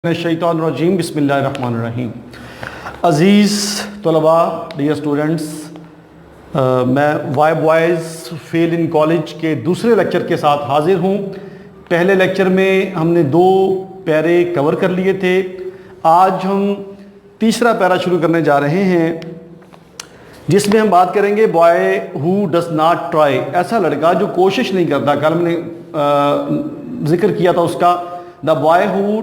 शैतानुर्रजीम बिस्मिल्लाहिर्रहमानिर्रहीम। अज़ीज़ तलबा, डियर स्टूडेंट्स, मैं why boys fail in college के दूसरे लेक्चर के साथ हाज़िर हूँ। पहले लेक्चर में हमने 2 पैरे कवर कर लिए थे। आज हम तीसरा पैरा शुरू करने जा रहे हैं जिसमें हम बात करेंगे boy who does not try. ऐसा लड़का जो कोशिश नहीं करता। कल हमने जिक्र किया था उसका, the boy who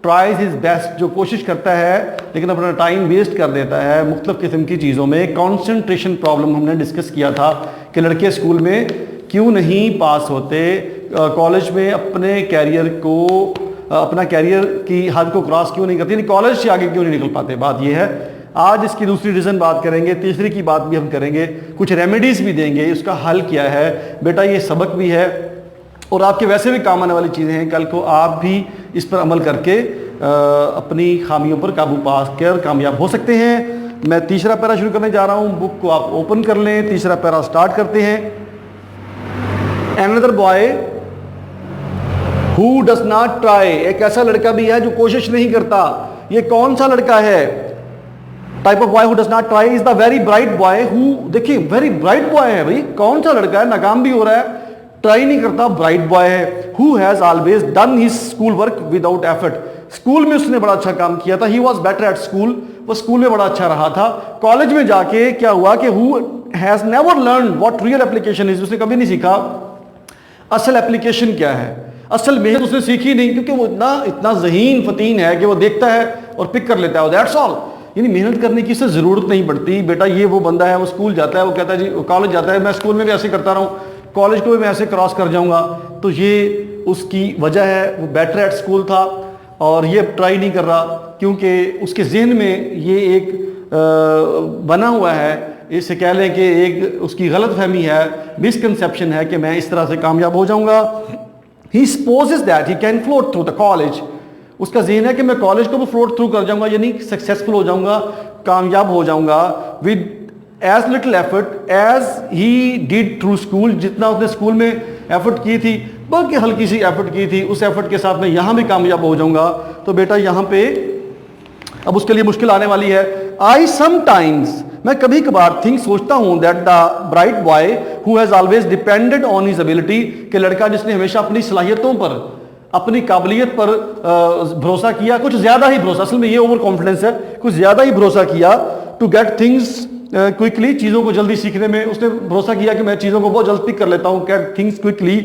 tries his best, जो कोशिश करता है लेकिन अपना टाइम वेस्ट कर देता है मुख्तलिफ किस्म की चीज़ों में। कंसंट्रेशन प्रॉब्लम हमने डिस्कस किया था कि लड़के स्कूल में क्यों नहीं पास होते, कॉलेज में अपने कैरियर को, अपना कैरियर की हद को क्रॉस क्यों नहीं करते, कॉलेज से आगे क्यों नहीं निकल पाते। बात यह है। आज इसकी दूसरी रीज़न बात करेंगे, तीसरी की बात भी हम करेंगे, कुछ रेमेडीज़ भी देंगे, उसका हल क्या है। बेटा ये सबक भी है और आपके वैसे भी काम आने वाली चीज़ें हैं। कल को आप भी इस पर अमल करके अपनी खामियों पर काबू पा कर कामयाब हो सकते हैं। मैं तीसरा पैरा शुरू करने जा रहा हूँ। बुक को आप ओपन कर लें, तीसरा पैरा स्टार्ट करते हैं। Another boy who does not try, एक ऐसा लड़का भी है जो कोशिश नहीं करता। ये कौन सा लड़का है? Type of boy who does not try is the very bright boy who, देखिए वेरी ब्राइट बॉय है भाई, कौन सा लड़का है नाकाम भी हो रहा है, ट्राई नहीं करता, ब्राइट बॉय है। Who has always done his school work without effort, school में उसने बड़ा अच्छा काम किया था। He was better at school, वो स्कूल में बड़ा अच्छा रहा था। कॉलेज में जाके क्या हुआ कि who has never learn what real application is, उसने कभी नहीं सीखा असल एप्लीकेशन क्या है, असल मेहनत उसने सीखी नहीं, क्योंकि वो इतना ज़हीन फतीन है कि वो देखता है और पिक कर लेता है, दैट्स ऑल। यानी मेहनत करने की इससे ज़रूरत नहीं पड़ती। बेटा ये वो बंदा है, वो स्कूल जाता है, वो कहता है जी कॉलेज जाता है, मैं स्कूल में भी ऐसे करता रहूँ, कॉलेज को भी मैं ऐसे क्रॉस कर जाऊँगा। तो ये उसकी वजह है, वो बेटर एट स्कूल था और ये ट्राई नहीं कर रहा क्योंकि उसके जहन में ये एक बना हुआ है, इसे कह लें कि एक उसकी गलत फहमी है, मिसकंसेप्शन है कि मैं इस तरह से कामयाब हो जाऊँगा। He supposes that he can float through the college, उसका जहन है कि मैं कॉलेज को भी फ्लोट थ्रू कर जाऊँगा, यानी सक्सेसफुल हो जाऊँगा, कामयाब हो जाऊँगा with as little effort as he did through school, जितना उसने स्कूल में एफर्ट की थी, बल्कि हल्की सी एफर्ट की थी, उस एफर्ट के साथ मैं यहाँ भी कामयाब हो जाऊँगा। तो बेटा यहाँ पे अब उसके लिए मुश्किल आने वाली है। आई समटाइम्स, मैं कभी कभार थिंक सोचता हूँ that the bright boy who has always depended on his ability, कि लड़का जिसने हमेशा अपनी सलाहियतों पर, अपनी काबिलियत पर भरोसा किया, कुछ ज़्यादा ही भरोसा, असल में ये ओवर कॉन्फिडेंस है, कुछ ज़्यादा ही भरोसा किया, टू गेट थिंग्स क्विकली, चीज़ों को जल्दी सीखने में उसने भरोसा किया कि मैं चीज़ों को बहुत जल्द पिक कर लेता हूँ, get things quickly,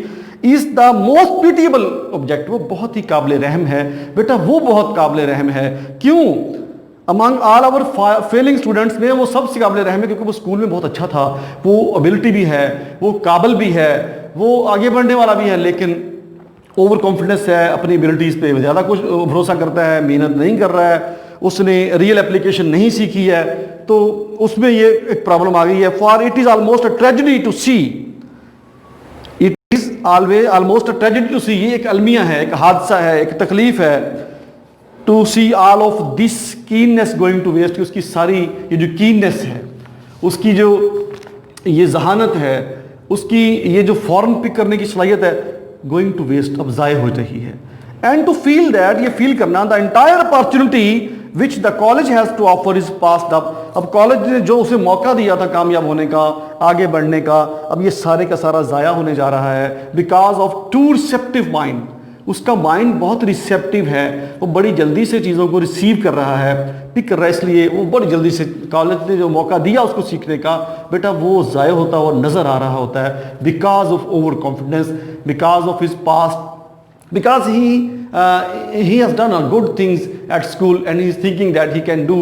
is the most pitiable object, वो बहुत ही काबिल रहम है। बेटा वो बहुत काबिल रहम है, क्यों? Among all our failing students में वो सबसे काबिल रहम है क्योंकि वो स्कूल में बहुत अच्छा था, वो एबिलिटी भी है, वो काबिल भी है, वो आगे बढ़ने वाला भी है, लेकिन ओवर कॉन्फिडेंस है, अपनी एबिलिटीज़ पे ज़्यादा कुछ भरोसा करता है, मेहनत नहीं कर रहा है, उसने रियल एप्लीकेशन नहीं सीखी है, तो उसमें ये एक प्रॉब्लम आ गई है। For it is almost a tragedy to see, it is always almost a tragedy to see, ये एक अलमिया है, एक हादसा है, एक तकलीफ है। To see all of this keenness going to waste, उसकी सारी ये जो कीननेस है, उसकी जो ये जहानत है, उसकी ये जो फॉर्म पिक करने की सलाहियत है, गोइंग टू वेस्ट, अब ज़ाय हो रही है। एंड टू फील दैट, ये फील करना, the entire opportunity which the college has to offer is passed up, अब कॉलेज ने जो उसे मौका दिया था कामयाब होने का, आगे बढ़ने का, अब ये सारे का सारा ज़ाया होने जा रहा है। Because of too receptive mind, उसका माइंड बहुत रिसेप्टिव है, वो बड़ी जल्दी से चीज़ों को रिसीव कर रहा है, पिक कर रहा है, इसलिए वो बड़ी जल्दी से कॉलेज ने जो मौका दिया उसको सीखने का, बेटा वो ज़ाया होता हुआ नज़र आ रहा होता है। Because of over confidence, because of his past, because he has done good things at school and he is thinking that he can do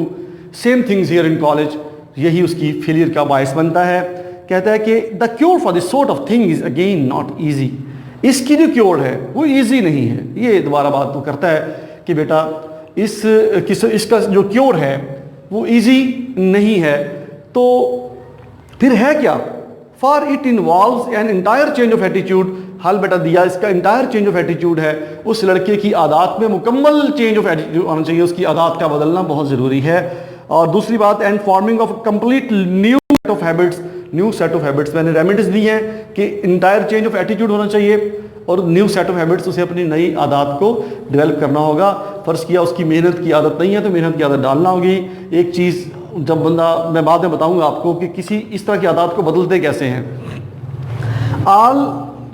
same things here in college, यही उसकी फेलियर का बायस बनता है। कहता है कि the cure for this sort of thing is again not easy, इसकी जो क्योर है वो easy नहीं है। ये दोबारा बात वो करता है कि बेटा इसका जो क्योर है वो easy नहीं है, तो फिर है क्या? for it involves an entire change of attitude, हाल बेटा दिया इसका इंटायर चेंज ऑफ एटीट्यूड है, उस लड़के की आदत में मुकम्मल चेंज ऑफ एटीट्यूड आना चाहिए, उसकी आदत का बदलना बहुत ज़रूरी है। और दूसरी बात, and forming of complete new set of habits, new set of habits, मैंने रेमेडीज दी हैं कि इंटायर चेंज ऑफ एटीट्यूड होना चाहिए, और न्यू सेट ऑफ हैबिट्स, उसे अपनी नई आदत को डेवलप करना होगा। फ़र्ज़ किया उसकी मेहनत की आदत नहीं है तो मेहनत की आदत डालना होगी। एक चीज़ जब बंदा, मैं बाद में बताऊंगा आपको कि किसी इस तरह की आदत को बदलते कैसे हैं। आल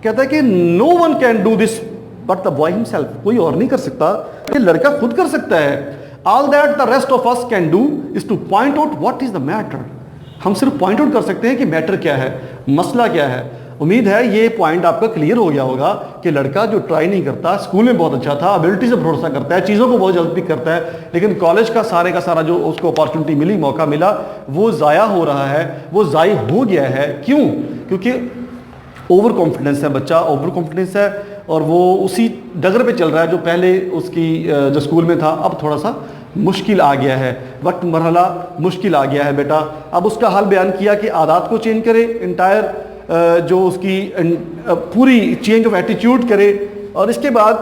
कहता है कि no one can do this but the boy himself, कोई और नहीं कर सकता, ये लड़का खुद कर सकता है। All that the rest of us can do is two point out what is the matter, हम सिर्फ पॉइंट आउट कर सकते हैं कि मैटर क्या है, मसला क्या है। उम्मीद है ये पॉइंट आपका क्लियर हो गया होगा कि लड़का जो ट्राई नहीं करता, स्कूल में बहुत अच्छा था, एबिलिटी से भरोसा करता है, चीज़ों को बहुत जल्दी करता है, लेकिन कॉलेज का सारा जो उसको अपॉर्चुनिटी मिली, मौका मिला, वो ज़ाया हो रहा है, वो ज़ाया हो गया है। क्यों? क्योंकि ओवर कॉन्फिडेंस है, बच्चा ओवर कॉन्फिडेंस है और वो उसी डगर पे चल रहा है जो पहले उसकी जो स्कूल में था, अब थोड़ा सा मुश्किल आ गया है, वक्त मरहला मुश्किल आ गया है बेटा। अब उसका हल बयान किया कि आदत को चेंज करे, इंटायर जो उसकी पूरी चेंज ऑफ एटीट्यूड करे। और इसके बाद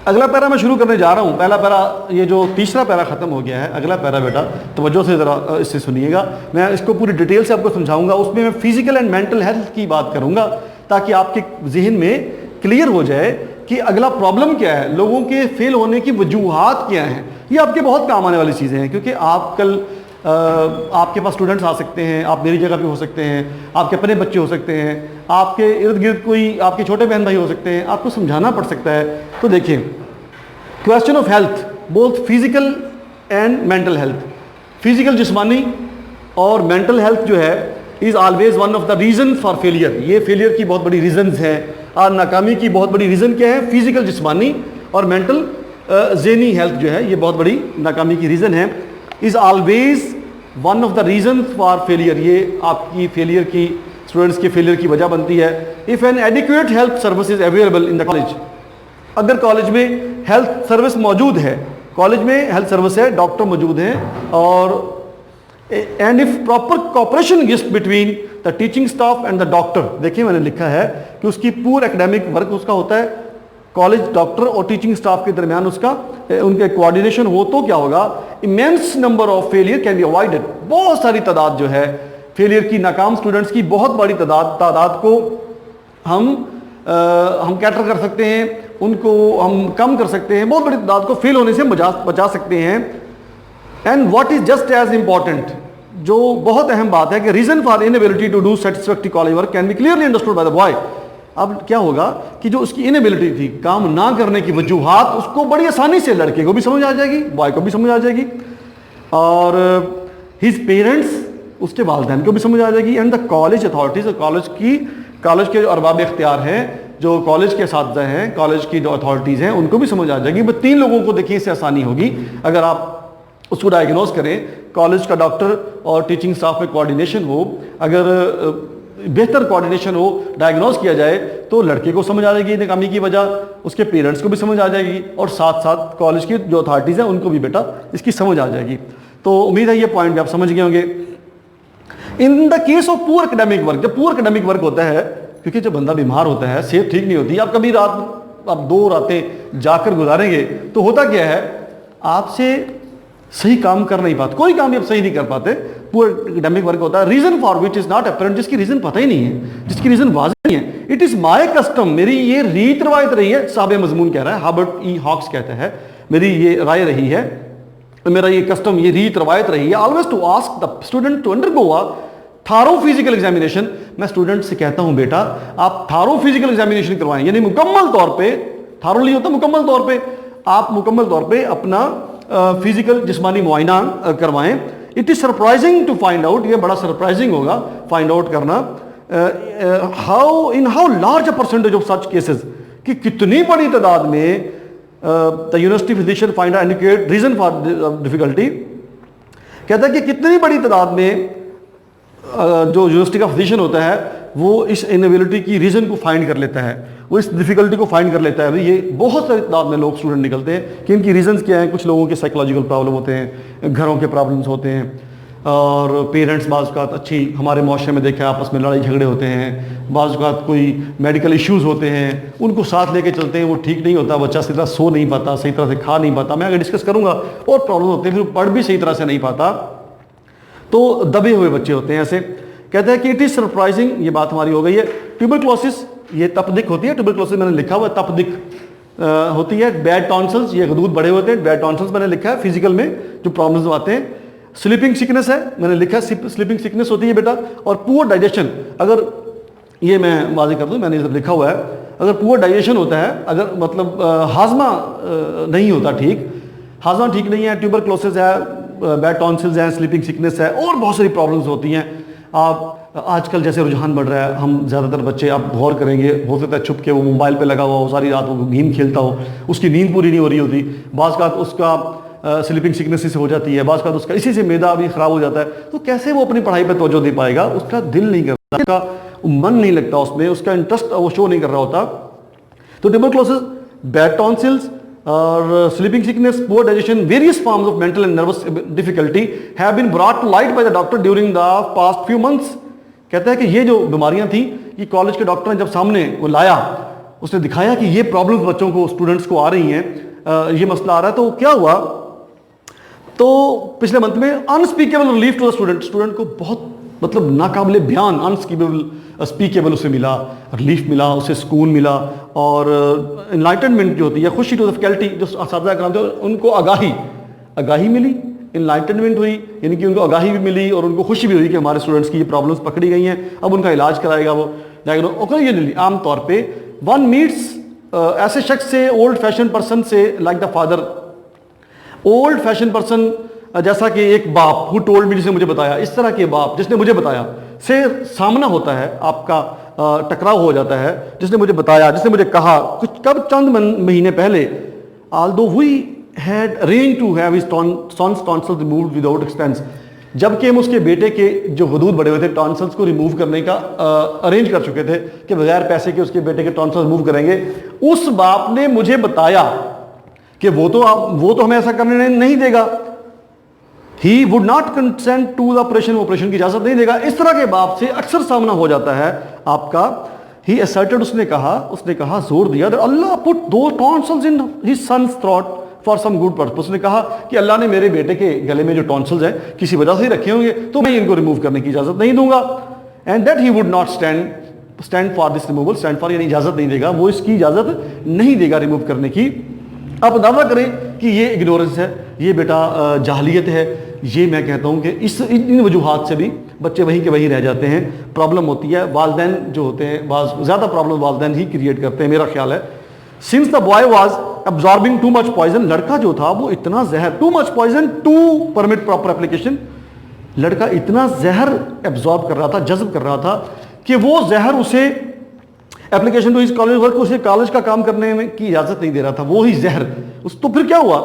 अगला पैरा मैं शुरू करने जा रहा हूँ। पहला पैरा, ये जो तीसरा पैरा ख़त्म हो गया है, अगला पैरा बेटा तवज्जो से ज़रा इससे सुनिएगा, मैं इसको पूरी डिटेल से आपको समझाऊंगा। उसमें मैं फिजिकल एंड मेंटल हेल्थ की बात करूंगा ताकि आपके जहन में क्लियर हो जाए कि अगला प्रॉब्लम क्या है, लोगों के फेल होने की वजूहात क्या हैं। ये आपके बहुत काम आने वाली चीज़ें हैं, क्योंकि आप कल आपके पास स्टूडेंट्स आ सकते हैं, आप मेरी जगह पे हो सकते हैं, आपके अपने बच्चे हो सकते हैं, आपके इर्द गिर्द कोई आपके छोटे बहन भाई हो सकते हैं, आपको समझाना पड़ सकता है। तो देखिए, question of health, both physical and mental health, physical जिस्मानी और मेंटल हेल्थ जो है is always one of the reason for failure. ये फेलियर की बहुत बड़ी रीजंस हैं और नाकामी की बहुत बड़ी रीज़न क्या है? फिजिकल जिस्मानी और मेंटल ज़हनी हेल्थ जो है, ये बहुत बड़ी नाकामी की रीज़न है। Is always one of the reason for failure, ये आपकी फेलियर की, स्टूडेंट्स के फेलियर की वजह बनती है। If N adequate health service is available in the college, अगर कॉलेज में हेल्थ सर्विस मौजूद है, कॉलेज में हेल्थ सर्विस है, डॉक्टर मौजूद हैं, और and if proper cooperation exist between the teaching staff and the doctor, देखिए मैंने लिखा है कि उसकी पूरा एकेडमिक वर्क उसका होता है, कॉलेज डॉक्टर और टीचिंग स्टाफ के दरमियान उसका उनके कोऑर्डिनेशन हो, तो क्या होगा? Immense number of failure can be avoided. बहुत सारी तादाद जो है फेलियर की, नाकाम स्टूडेंट्स की बहुत बड़ी तादाद को हम कैटर कर सकते हैं, उनको हम कम कर सकते हैं, बहुत बड़ी तादाद को फेल होने से बचा सकते हैं। And what is just as important, जो बहुत अहम बात है कि reason for inability to do satisfactory college work can be clearly understood by the boy. अब क्या होगा कि जो उसकी इनएबिलिटी थी, काम ना करने की वजूहात, उसको बड़ी आसानी से लड़के को भी समझ आ जाएगी, बॉय को भी समझ आ जाएगी, और हिज पेरेंट्स, उसके वालिदैन को भी समझ आ जाएगी, and the college authorities, college के जो अरबाब इख्तियार हैं, जो कॉलेज के असातिज़ा हैं, कॉलेज की जो अथॉरिटीज़ हैं, उनको भी समझ आ जाएगी। बस तीन लोगों को देखिए इससे आसानी होगी अगर आप उसको डायग्नोज करें, कॉलेज का डॉक्टर और टीचिंग स्टाफ में कोऑर्डिनेशन हो, अगर बेहतर कोऑर्डिनेशन हो, डायग्नोज किया जाए, तो लड़के को समझ आ जाएगी नाकामी की वजह, उसके पेरेंट्स को भी समझ आ जाएगी, और साथ साथ कॉलेज की जो अथॉरिटीज़ हैं उनको भी बेटा इसकी समझ आ जाएगी। तो उम्मीद है ये पॉइंट भी आप समझ गए होंगे। In the case of poor academic work, जब पुअर एकेडमिक वर्क होता है, क्योंकि जब बंदा बीमार होता है, सेहत ठीक नहीं होती, आप कभी आप 2 रातें जाकर गुजारेंगे, तो होता क्या है, आपसे सही काम कर नहीं पाते, कोई काम भी आप सही नहीं कर पाते, पुअर एकेडमिक वर्क होता है। Reason for which is not apparent, जिसकी रीजन पता ही नहीं है, जिसकी रीजन वाज़ेह नहीं है। इट इज माई कस्टम, मेरी ये रीत रवायत रही है, साहब मजमून कह रहा है, हॉबर्ट ई हॉक्स कहता है, मेरी ये राय रही है, मेरा ये कस्टम, ये रीत रवायत रही है, always to ask the student to undergo a thorough physical examination. मैं स्टूडेंट से कहता हूं बेटा आप थारो फिजिकल एग्जामिनेशन करवाएं, यानी मुकम्मल तौर पे, थारो नहीं होता, मुकम्मल तौर पे आप मुकम्मल तौर पे अपना फिजिकल जिस्मानी मुआयना करवाएं। It is surprising to find out, ये बड़ा सरप्राइजिंग होगा फाइंड आउट करना, how large a percentage of such cases, कि कितनी बड़ी तादाद में the university physician find indicate reason for difficulty. कहता है कि कितनी बड़ी तादाद में जो यूनिवर्सिटी का फिजिशियन होता है वो इस इनएबिलिटी की रीज़न को फाइंड कर लेता है, वो इस डिफ़िकल्टी को फाइंड कर लेता है। ये बहुत सारी तादाद में लोग स्टूडेंट निकलते हैं कि इनकी रीजंस क्या हैं। कुछ लोगों के साइकोलॉजिकल प्रॉब्लम होते हैं, घरों के प्रॉब्लम्स होते हैं, और पेरेंट्स बाज़ औक़ात अच्छी, हमारे माशरे में देखा आपस में लड़ाई झगड़े होते हैं, बाज़ औक़ात कोई मेडिकल इश्यूज़ होते हैं, उनको साथ लेके चलते हैं, वो ठीक नहीं होता, बच्चा सही तरह सो नहीं पाता, सही तरह से खा नहीं पाता, मैं आगे डिस्कस करूँगा, और प्रॉब्लम होते हैं, फिर पढ़ भी सही तरह से नहीं पाता, तो दबे हुए बच्चे होते हैं ऐसे। कहते हैं कि इट इज़ सरप्राइजिंग, ये बात हमारी हो गई है। ट्यूबरक्लोसिस ये तपदिक होती है, ट्यूबरक्लोसिस मैंने लिखा हुआ है, तपदिक होती है। बैड टॉन्सिल्स, ये गदूद बड़े होते हैं, बैड टॉन्सिल्स मैंने लिखा है फिजिकल में जो प्रॉब्लम्स आते हैं। स्लीपिंग सिकनेस है, मैंने लिखा है स्लीपिंग सिकनेस होती है बेटा। और पुअर डाइजेशन, अगर ये मैं वाज़ेह कर दूं, मैंने इधर लिखा हुआ है, अगर पुअर डाइजेशन होता है, अगर मतलब हाजमा नहीं होता ठीक, हाजमा ठीक नहीं है, ट्यूबरक्लोसिस है, बैड टॉन्सिल्स हैं, स्लीपिंग सिकनेस है, और बहुत सारी प्रॉब्लम्स होती हैं। आप आजकल जैसे रुझान बढ़ रहा है, हम ज़्यादातर बच्चे, आप गौर करेंगे, हो सकता है छुप के वो मोबाइल पे लगा हुआ हो, सारी रात वो गेम खेलता हो, उसकी नींद पूरी नहीं हो रही होती, बाज़ का उसका स्लीपिंग सिकनेस से हो जाती है, बाज़ का उसका इसी से मैदा भी ख़राब हो जाता है। तो कैसे वो अपनी पढ़ाई पर तवज्जो दे पाएगा? उसका दिल नहीं करता, उसका मन नहीं लगता उसमें, उसका इंटरेस्ट वो शो नहीं कर रहा होता। तो ट्यूबरक्लोसिस, बैड टॉन्सिल्स और sleeping sickness, poor digestion, various forms of mental and nervous difficulty have been brought to light by the doctor during the past few months. कहता है कि ये जो बीमारियां थी, ये कॉलेज के डॉक्टर ने जब सामने वो लाया, उसने दिखाया कि ये प्रॉब्लम्स बच्चों को, स्टूडेंट्स को आ रही हैं, ये मसला आ रहा है। तो क्या हुआ, तो पिछले मंथ में unspeakable relief to the student को बहुत मतलब नाकाबिले बयान, अनस्पीकेबल उसे मिला, रिलीफ मिला, उसे सुकून मिला, और इनलाइटनमेंट जो होती है, खुशी टू द फैकल्टी, जो असातिज़ा कराते हैं उनको आगाही मिली, इनलाइटनमेंट हुई, यानी कि उनको आगाही भी मिली और उनको खुशी भी हुई कि हमारे स्टूडेंट्स की ये प्रॉब्लम्स पकड़ी गई हैं, अब उनका इलाज कराएगा वो डायग्नोस। ओकेजनली, आमतौर पे वन मीट्स ऐसे शख्स से, ओल्ड फैशन पर्सन से, like the father, old fashion person जैसा कि एक बाप, हु टोल्ड मी, जिसने मुझे बताया, इस तरह के बाप जिसने मुझे बताया से सामना होता है, आपका टकराव हो जाता है, जिसने मुझे बताया, जिसने मुझे कहा कुछ कब चंद महीने पहले, although we had arranged to have his son's tonsils removed without expense, जबकि हम उसके बेटे के जो हदूद बड़े हुए थे, टॉन्सल्स को रिमूव करने का अरेंज कर चुके थे कि बगैर पैसे के उसके बेटे के टॉन्सल्स रिमूव करेंगे, उस बाप ने मुझे बताया कि वो तो हमें ऐसा करने नहीं देगा, he would not consent to the operation की इजाजत नहीं देगा। इस तरह के बाप से अक्सर सामना हो जाता है आपका। ही असर्टेड, उसने कहा, जोर दिया, Allah put two tonsils in his son's throat for some good purpose. उसने कहा कि अल्लाह ने मेरे बेटे के गले में जो टॉन्सल्स हैं किसी वजह से रखे होंगे, तो मैं इनको रिमूव करने की इजाजत नहीं दूंगा। And that he would not stand for this removal, stand for यानी इजाजत नहीं देगा, वो इसकी इजाजत नहीं देगा रिमूव करने की। आप दावा करें कि ये इग्नोरेंस है, ये बेटा जाहलियत है, ये मैं कहता हूँ कि इन वजूहात से भी बच्चे वहीं के वहीं रह जाते हैं। प्रॉब्लम होती है, वालदैन जो होते हैं, ज़्यादा प्रॉब्लम वालदैन ही क्रिएट करते हैं, मेरा ख्याल है। Since the boy was absorbing too much poison, लड़का जो था वो इतना जहर, too much poison to permit proper application, लड़का इतना जहर एब्जॉर्ब कर रहा था, जज्ब कर रहा था कि वो जहर उसे application to his college work, उसे कॉलेज का काम करने में की इजाजत नहीं दे रहा था, वो ही जहर उस। तो फिर क्या हुआ,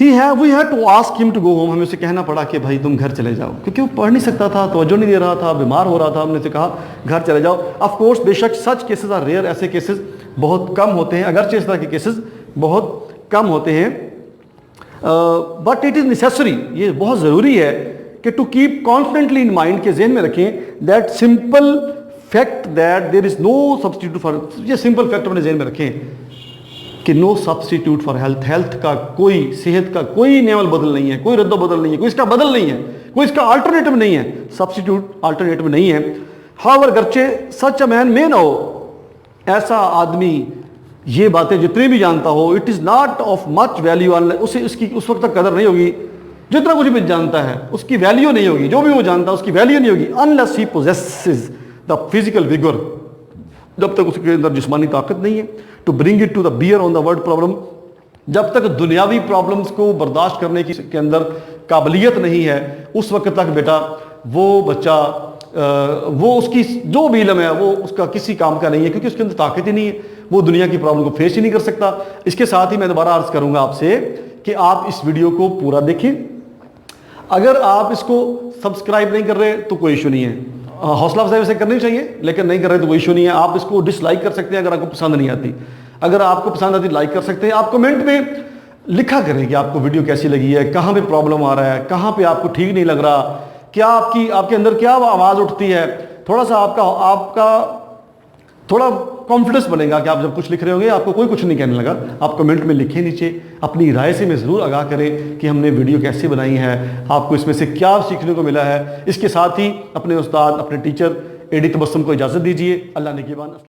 we had to ask him to go home, हमें उसे कहना पड़ा कि भाई तुम घर चले जाओ, क्योंकि वो पढ़ नहीं सकता था, तवज्जो नहीं दे रहा था, बीमार हो रहा था। हमने उसे कहा घर चले जाओ। ऑफ कोर्स, बेशक सच केसेस आर रेयर, ऐसे केसेस बहुत कम होते हैं, अगरचे इस तरह के केसेस बहुत कम होते हैं, बट इट इज़ नेसेसरी, ये बहुत ज़रूरी है कि to keep constantly in mind, के जहन में रखें that simple fact that there is no substitute for, ये सिंपल फैक्ट अपने जहन में रखें कि no substitute for health, health का कोई, सेहत का कोई नेवल बदल नहीं है, कोई रद्द बदल नहीं है, कोई इसका बदल नहीं है, कोई इसका अल्टरनेटिव नहीं है, सब्सटीट्यूट अल्टरनेटिव नहीं है। हाउएवर, गर्चे such a man may know, ऐसा आदमी ये बातें जितनी भी जानता हो, it is not of much value, उसे उसकी उस वक्त तक कदर नहीं होगी जितना कुछ भी जानता है, उसकी वैल्यू नहीं होगी, जो भी वो जानता है उसकी वैल्यू नहीं होगी, unless he possesses the physical vigour, जब तक उसके अंदर जिस्मानी ताकत नहीं है, to bring it to the bear on the world problem, जब तक दुनियावी प्रॉब्लम्स को बर्दाश्त करने की के अंदर काबिलियत नहीं है, उस वक्त तक बेटा वो बच्चा वो उसकी जो भी इल्म है वो उसका किसी काम का नहीं है, क्योंकि उसके अंदर ताकत ही नहीं है, वो दुनिया की प्रॉब्लम को फेस ही नहीं कर सकता। इसके साथ ही मैं दोबारा अर्ज करूंगा आपसे कि आप इस वीडियो को पूरा देखें। अगर आप इसको सब्सक्राइब नहीं कर रहे तो कोई इशू नहीं है, हौसला अफजाई वैसे करनी चाहिए, लेकिन नहीं कर रहे तो कोई इशू नहीं है। आप इसको डिसलाइक कर सकते हैं अगर आपको पसंद नहीं आती, अगर आपको पसंद आती लाइक कर सकते हैं। आप कमेंट में लिखा करें कि आपको वीडियो कैसी लगी है, कहाँ पे प्रॉब्लम आ रहा है, कहाँ पे आपको ठीक नहीं लग रहा, क्या आपके अंदर क्या आवाज़ उठती है, थोड़ा सा आपका थोड़ा कॉन्फिडेंस बनेगा कि आप जब कुछ लिख रहे होंगे आपको कोई कुछ नहीं कहने लगा। आप कमेंट में लिखें नीचे, अपनी राय से मैं ज़रूर आगाह करें कि हमने वीडियो कैसे बनाई है, आपको इसमें से क्या सीखने को मिला है। इसके साथ ही अपने उस्ताद, अपने टीचर एडी तबस्सुम को इजाजत दीजिए। अल्लाह ने की बात।